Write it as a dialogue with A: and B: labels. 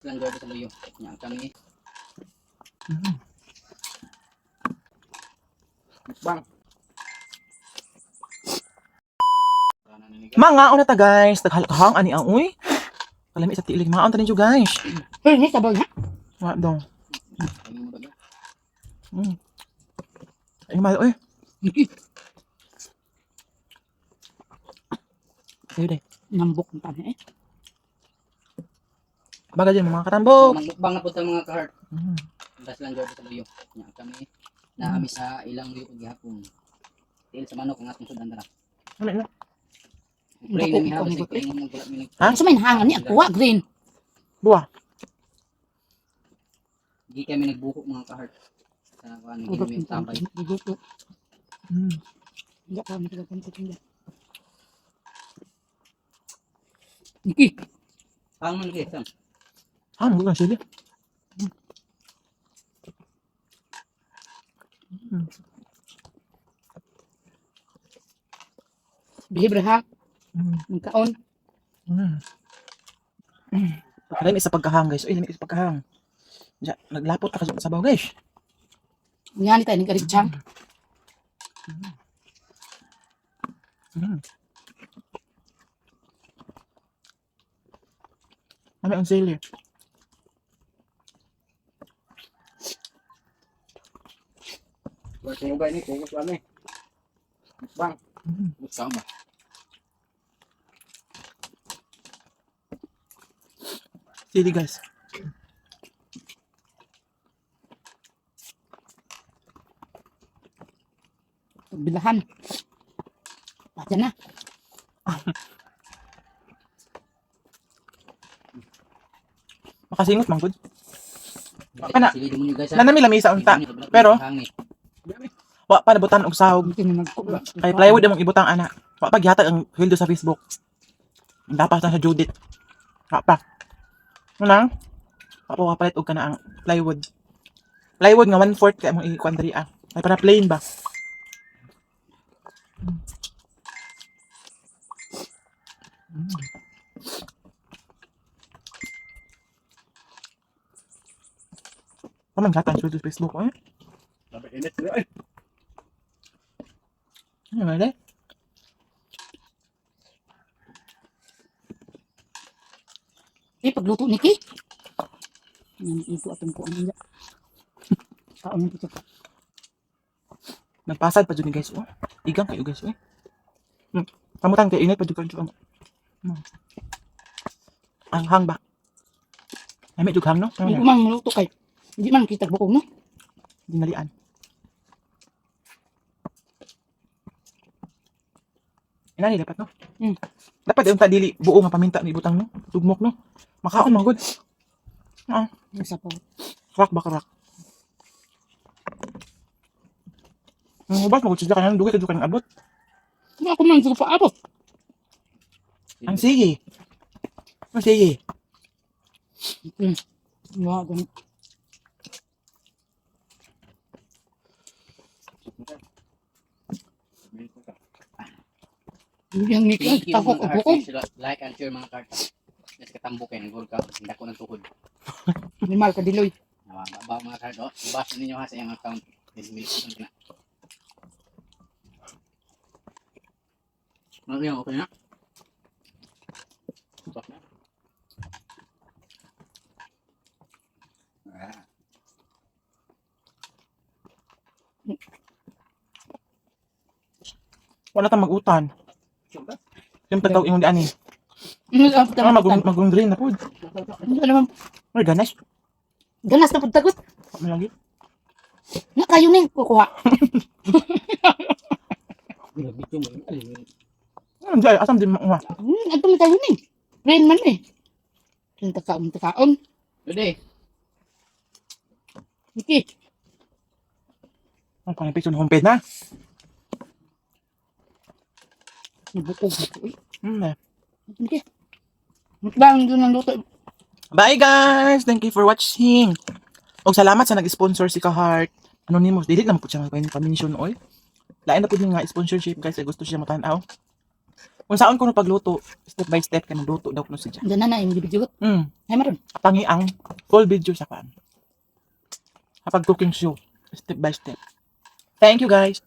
A: Lang gawa sa luyo. Nya kami. Bang.
B: Mga una ta guys, taghang ani ang uy. Kalami sa tilig maon tanin guys.
C: Ni sabag ha.
B: Wa dong. Ay mal uy. Ayo deh.
C: Nambok ng tani eh.
B: Bagal din mga katambok.
A: Mangmukbang na po ta mga kahart.
B: Mm.
A: Das lang gawa sa luyo. Nya kami. Naami sa ilang luyo gihapon. Til sa manok ang atong sudan dara.
B: Ano na?
A: Pray na mi ha kasi pray mo gulat mi.
B: Ha?
C: Sa may hangan ni kuha green.
B: Buwa.
A: Di kami nagbuko mga kahart. Sa kuan
C: Ugot
A: gimi
C: ng
A: tambay.
C: tambay. Ugot.
B: Mm.
C: Hindi ka matagal-tagal niya. Niki.
A: Ang man kay sam.
B: Ah, bukan sila.
C: Bihibre ha.
B: Mm.
C: Magkaon.
B: Kalami sa pagkahang guys. Uy, lami sa pagkahang. Ja, naglapot ta sa sabaw guys.
C: Ngani tayo ni karitsang.
B: Ano ang sili?
A: Pwede mo ba ni kung kami. Bang. Sama.
B: Sili guys.
C: Bilahan. Pati na.
B: Makasingot man gud. Kana.
A: Sili mo ni guys.
B: Nanami lamisa unta. Pero wa pa nabutan og sahog.
C: Hindi na nagkuha.
B: Kay plywood among ibutang ana. Wa pa gihatag ang hildo sa Facebook. Dapat na sa Judith. Wa pa. Unang wa palit og kana ang plywood. Plywood nga 1/4 kay among ikuan diri ah. Ay para plain ba? Paman gatan sa Facebook eh.
A: Sabi init sila ay.
B: Ano ba deh?
C: Eh, pagluto ni Ki. Ito atong kuan niya. Kaon nito pa.
B: Nagpasad pa dyan guys oh. Igang kayo guys eh. Kamutan kay init pa dyan kayo. Ang hang ba? Ay may dughang no?
C: Hindi ko man maluto kay. Hindi man kita bukog no.
B: Dinalian. Inani dapat no? Dapat yung dili buo nga paminta ni butang no? Tugmok no? Makaon man gud.
C: Isa pa.
B: Crack ba crack? Ang ubas magud sila kanang dugay kadto kanang abot.
C: Hindi ako man siguro pa abot.
B: Ang sige. Ang sige.
C: Wala ko. Yung Niki,
A: Thank you
C: tapok
A: mga
C: bukog.
A: kahart. Like and share mga kahart. Yes katambok kay nagul ka. Hindi ko nang tuhod.
C: Animal ka diloy.
A: Ba mga kahart oh. Ibas ninyo ha sa iyang account. Dismiss na. Ano yan okay na? Stop na.
B: Wala tang magutan. Yung tataw imong diani. Ah magundrin na pud.
C: Hindi naman.
B: Ay ganas.
C: Ganas na pagtagot.
B: May lagi.
C: Na kayo na yung kukuha.
B: Ano dai asam din mo.
C: Ito may tayo na eh. Rain man eh. Yung takaon.
A: Today.
C: Niki.
B: Ang panipik sa homepage na.
C: Nabukog. Niki. Mukbang doon ang luto.
B: Bye guys! Thank you for watching. Og salamat sa nag-sponsor si Kahart. Anonymous. Dili naman po siya magpamin pamisyon oil. Lain na po din nga sponsorship guys. Ay gusto siya matanaw. Kung saan ko no pagluto, step by step ka luto daw kuno siya.
C: Diyan na yung bibidyo. Ay maron.
B: Katangi ang full video sa kan. Kapag cooking show, step by step. Thank you guys.